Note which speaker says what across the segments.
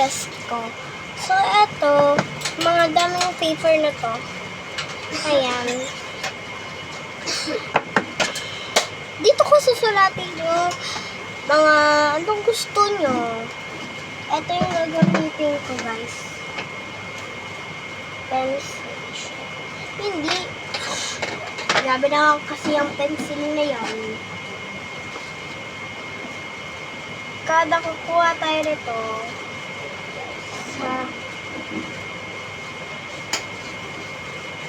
Speaker 1: desk ko. So, eto, mga daming paper na to. Ayan. Dito ko susulatin yung mga anong gusto nyo. Ito yung gagamitin ko, guys. Pencil. Hindi. Grabe na kasi yung pencil na yan. Kada kukuha tayo nito sa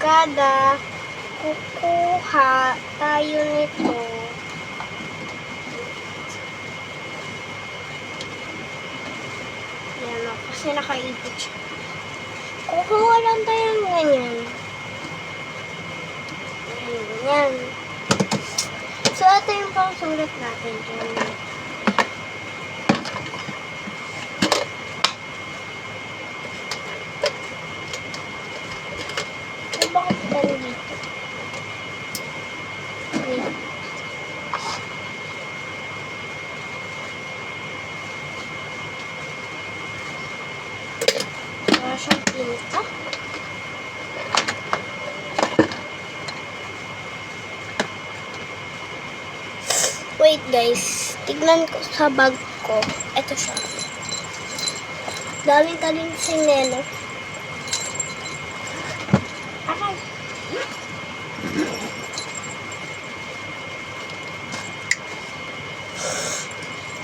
Speaker 1: kada kukuha tayo nito yan o, kasi nakaipit siya. Kukuha lang tayo ng ganyan. Ganyan. So, ito yung pangsulat natin dyan. Bakit tayo dito? Wait. Wala siyang pinta. Wait guys, tignan ko sa bag ko. Ito siya. Daming taling sinelo. Aray.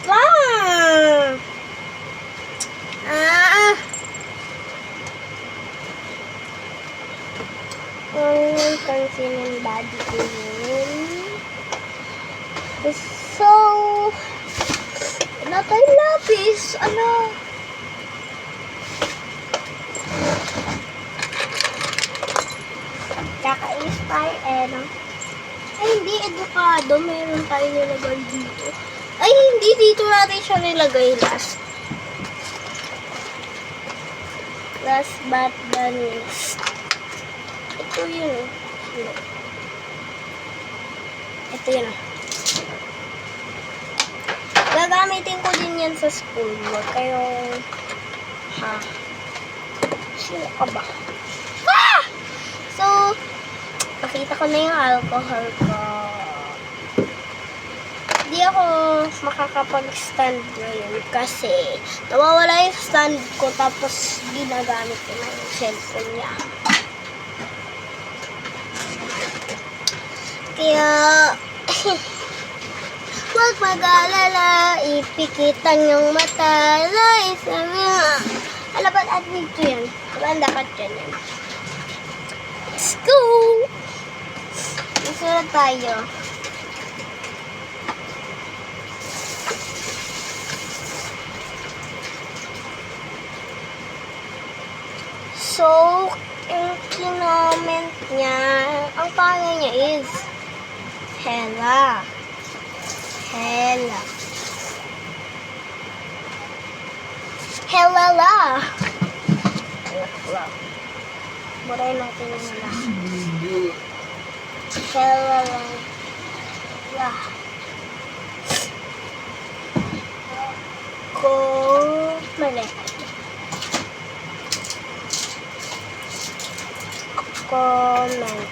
Speaker 1: Wow! Ang pansin ng body ko yun. So, wala tayong lapis. Ano? Kakainis tayo, no? Ay, hindi. Edukado. Meron tayo nilagay dito. Ay, hindi. Dito natin siya nilagay last. Last but the least. Ito yun. Ito yun. Gagamitin ko din yan sa school. Huwag kayong sino ka ba? Ah! So, pakita ko na yung alcohol ko. Hindi ako makakapag-stand ngayon kasi nawawala yung stand ko tapos ginagamit ko na yung cellphone niya. Kaya, huwag mag-alala, ipikitan yung mata, sabi nga. Ala, ba't at dito yan? Ba't dapat dyan yan? Let's go! Isulat tayo. So, yung kinoment niya, ang pangalan niya is Hella. Hella. Hella. Hella. Buray natin yung la. Hella. La. Comment. Comment.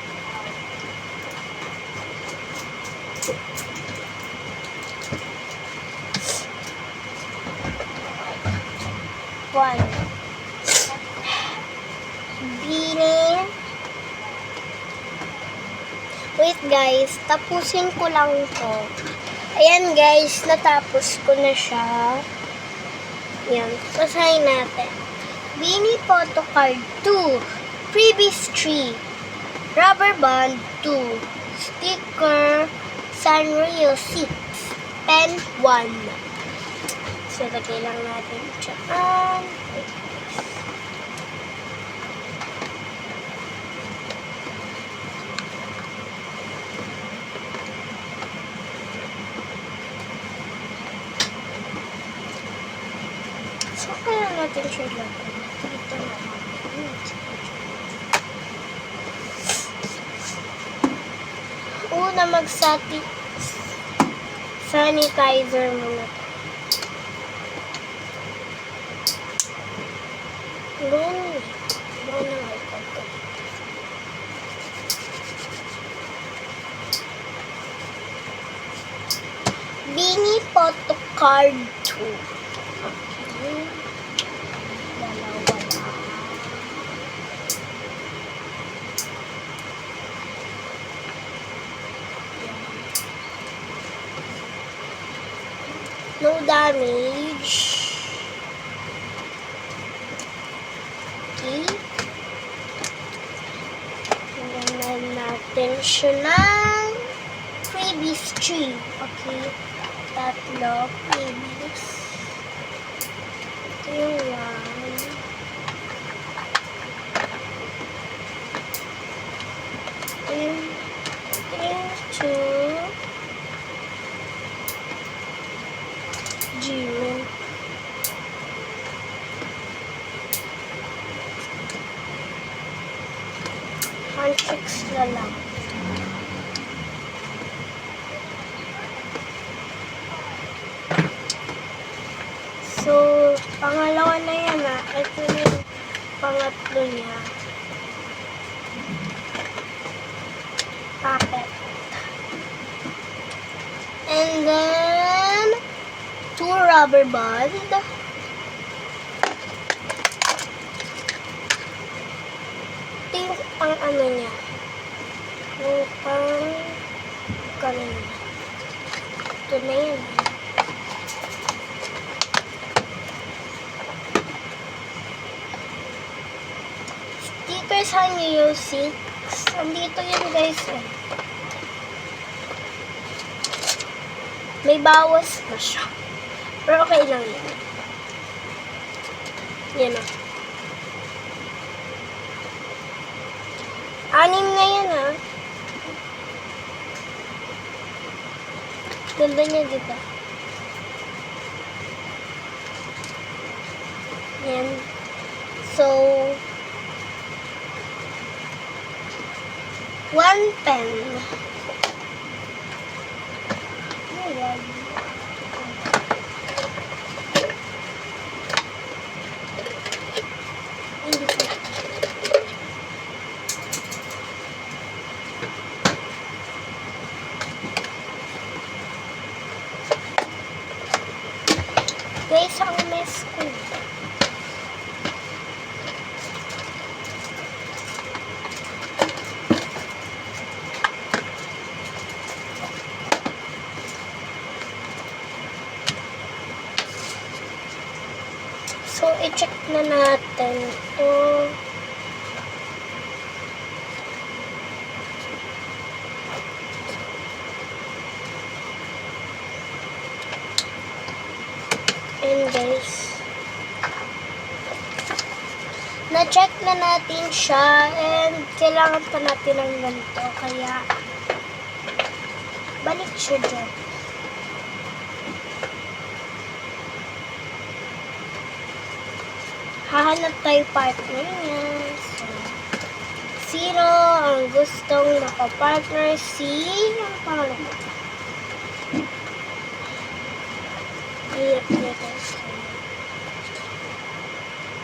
Speaker 1: One. Bini. Wait guys, tapusin ko lang to. Ayan guys, natapos ko na siya. Yan, basahin natin. Bini photo card 2. Freebies 3. Rubber band 2. Sticker Sanrio 6. Pen 1. So, lagay lang natin dyan. So, kaya natin siya lagay. Dito na. Una, sanitizer muna. card 2. Okay. Dalawa lang. No damage. Okay. Tingnan natin siya ng freebies 3. Okay. Tatlo freebies. Ito yung 1. Ito yung 2. Zero. Handshakes na lang. So, pangalawa na yan ah. Ito na yung pangatlo niya. Puppet. And then, 2 rubber band. Ito yung pang ano niya. Yung pang kanin. Ito na yun. Stickers on you, 6. Andito yun guys eh. May bawas na siya. Pero okay lang yan. Yan o. 6 na yan ah. Ganda niya diba? Yan. So, 1 pen. Ayan. Guys, ang mess ko. So, i-check na natin ito. And guys, na-check na natin siya and kailangan pa natin ng ganito. Kaya, balik siya dyan. Hahanap tayo partner niya. So, sino ang gustong makapartner? Si, ang pangalan mo?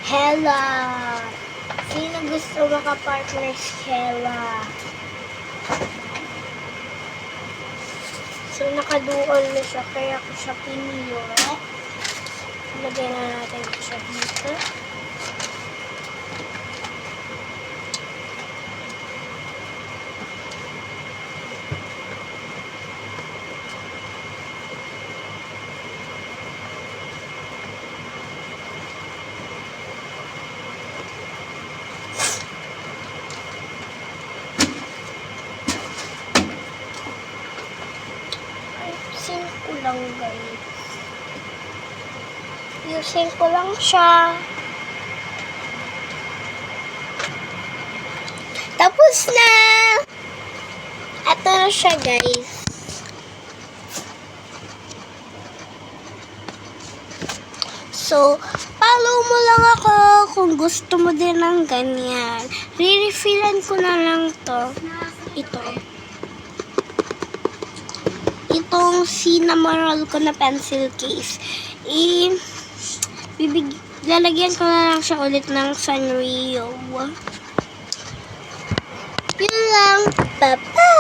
Speaker 1: Hella. Sino gusto makapartner si Hella? So, nakaduol na siya. Kaya ko siya pinili. Lagay na natin siya dito. Ayusin ko lang guys. Ayusin ko lang siya. Tapos na! Ito na siya guys. So, follow mo lang ako kung gusto mo din ng ganyan. Re-refillan ko na lang to. Ito. Itong cinnamon ko na pencil case. Lalagyan ko na lang siya ulit ng Sanrio. Yun lang. Bye-bye!